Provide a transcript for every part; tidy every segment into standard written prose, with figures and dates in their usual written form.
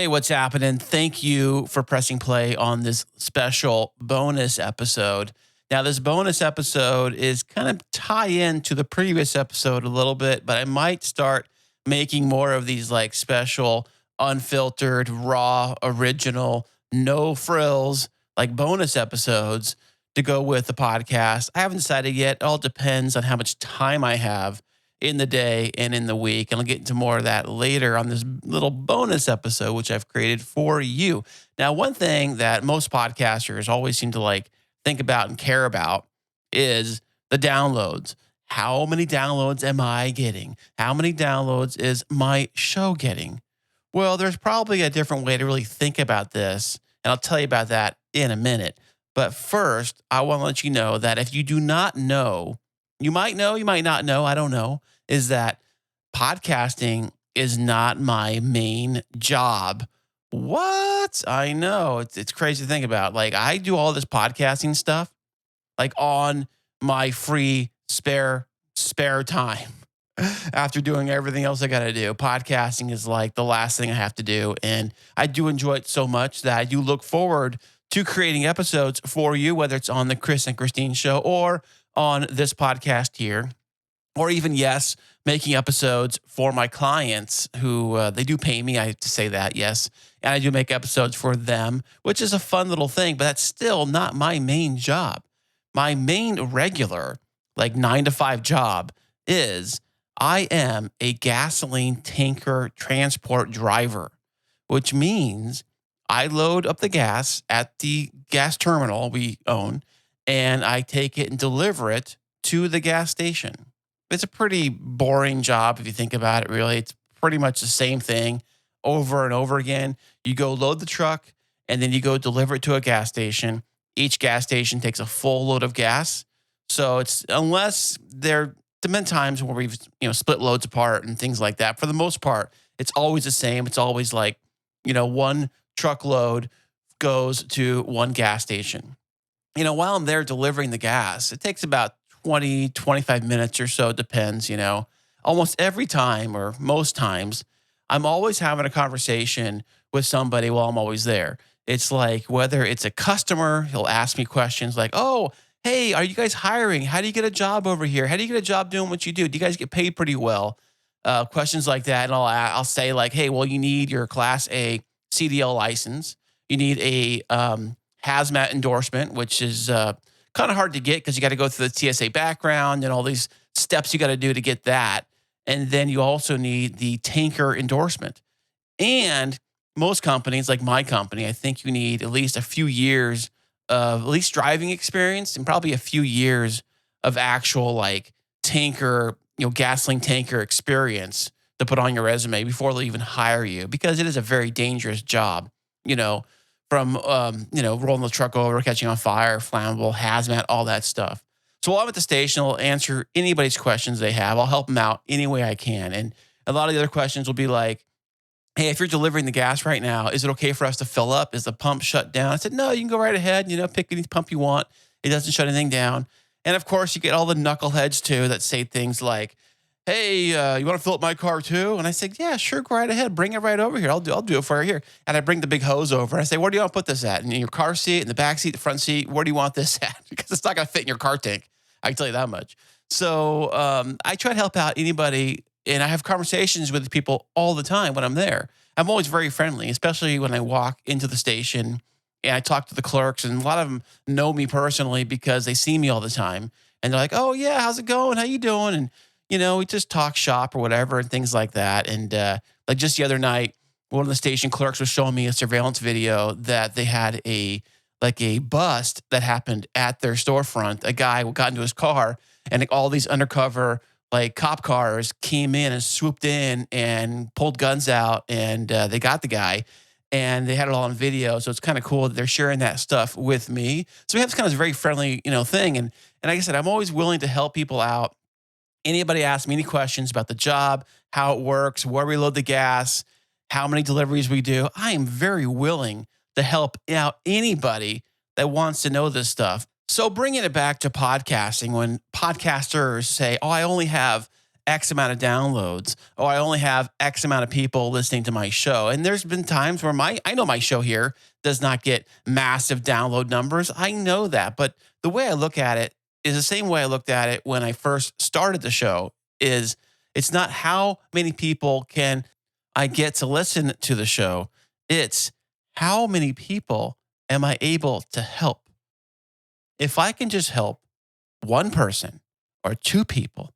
Hey, what's happening? Thank you for pressing play on this special bonus episode. Now, this bonus episode is kind of tie in to the previous episode a little bit, but I might start making more of these like special, unfiltered, raw, original, no frills, like bonus episodes to go with the podcast. I haven't decided yet. It all depends on how much time I have in the day and in the week. And I'll get into more of that later on this little bonus episode, which I've created for you. Now, one thing that most podcasters always seem to like think about and care about is the downloads. How many downloads am I getting? How many downloads is my show getting? Well, there's probably a different way to really think about this. And I'll tell you about that in a minute. But first, I want to let you know that if you do not know, you might know, you might not know, I don't know, is that podcasting is not my main job. What? I know. It's crazy to think about. Like, I do all this podcasting stuff like on my free spare time after doing everything else I got to do. Podcasting is like the last thing I have to do, and I do enjoy it so much that I do look forward to creating episodes for you, whether it's on the Chris and Christine show or on this podcast here, or even, yes, making episodes for my clients who they do pay me. I have to say that, yes. And I do make episodes for them, which is a fun little thing, but that's still not my main job. My main regular, like 9 to 5 job is I am a gasoline tanker transport driver, which means I load up the gas at the gas terminal we own, and I take it and deliver it to the gas station. It's a pretty boring job if you think about it, really. It's pretty much the same thing over and over again. You go load the truck, and then you go deliver it to a gas station. Each gas station takes a full load of gas. So it's, unless there have been times where we've split loads apart and things like that, for the most part, it's always the same. It's always like, one truckload goes to one gas station. While I'm there delivering the gas, it takes about 20, 25 minutes or so, depends, almost every time or most times, I'm always having a conversation with somebody while I'm always there. It's like, whether it's a customer, he'll ask me questions like, oh, hey, are you guys hiring? How do you get a job over here? How do you get a job doing what you do? Do you guys get paid pretty well? Questions like that. And I'll say like, hey, well, you need your Class A CDL license. You need a hazmat endorsement, which is kind of hard to get because you got to go through the TSA background and all these steps you got to do to get that. And then you also need the tanker endorsement. And most companies, like my company, I think you need at least a few years of at least driving experience and probably a few years of actual like tanker, gasoline tanker experience to put on your resume before they'll even hire you, because it is a very dangerous job, from, rolling the truck over, catching on fire, flammable, hazmat, all that stuff. So while I'm at the station, I'll answer anybody's questions they have. I'll help them out any way I can. And a lot of the other questions will be like, hey, if you're delivering the gas right now, is it okay for us to fill up? Is the pump shut down? I said, no, you can go right ahead, pick any pump you want. It doesn't shut anything down. And of course, you get all the knuckleheads too that say things like, hey, you want to fill up my car too? And I said, yeah, sure, go right ahead. Bring it right over here. I'll do it for you here. And I bring the big hose over and I say, where do you want to put this at? In your car seat, in the back seat, the front seat? Where do you want this at? Because it's not going to fit in your car tank. I can tell you that much. So I try to help out anybody, and I have conversations with people all the time when I'm there. I'm always very friendly, especially when I walk into the station and I talk to the clerks, and a lot of them know me personally because they see me all the time. And they're like, oh, yeah, how's it going? How you doing? And we just talk shop or whatever and things like that. And like just the other night, one of the station clerks was showing me a surveillance video that they had a bust that happened at their storefront. A guy got into his car, and like all these undercover like cop cars came in and swooped in and pulled guns out, and they got the guy, and they had it all on video. So it's kind of cool that they're sharing that stuff with me. So we have this kind of very friendly, thing. And like I said, I'm always willing to help people out. Anybody ask me any questions about the job, how it works, where we load the gas, how many deliveries we do, I am very willing to help out anybody that wants to know this stuff. So bringing it back to podcasting, when podcasters say, oh, I only have X amount of downloads. Oh, I only have X amount of people listening to my show. And there's been times where I know my show here does not get massive download numbers. I know that. But the way I look at it is the same way I looked at it when I first started the show is it's not how many people can I get to listen to the show. It's how many people am I able to help? If I can just help one person or two people,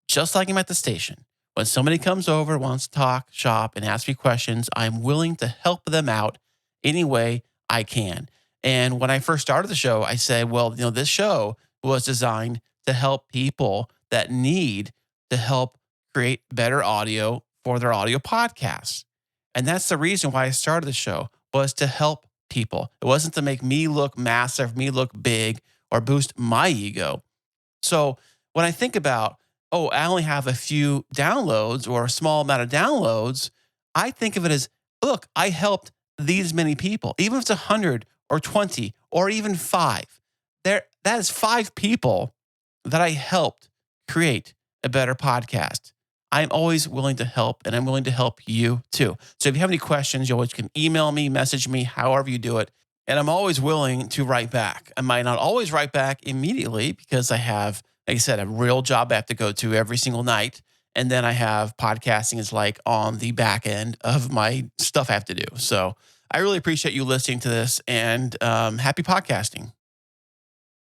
just like I'm at the station, when somebody comes over, wants to talk, shop, and ask me questions, I'm willing to help them out any way I can. And when I first started the show, I said, well, this show was designed to help people that need to help create better audio for their audio podcasts. And that's the reason why I started the show was to help people. It wasn't to make me look massive, me look big, or boost my ego. So when I think about, oh, I only have a few downloads or a small amount of downloads, I think of it as, look, I helped these many people, even if it's 100 or 20 or even five. That is five people that I helped create a better podcast. I'm always willing to help, and I'm willing to help you too. So if you have any questions, you always can email me, message me, however you do it. And I'm always willing to write back. I might not always write back immediately because I have, like I said, a real job I have to go to every single night. And then I have podcasting is like on the back end of my stuff I have to do. So I really appreciate you listening to this, and happy podcasting.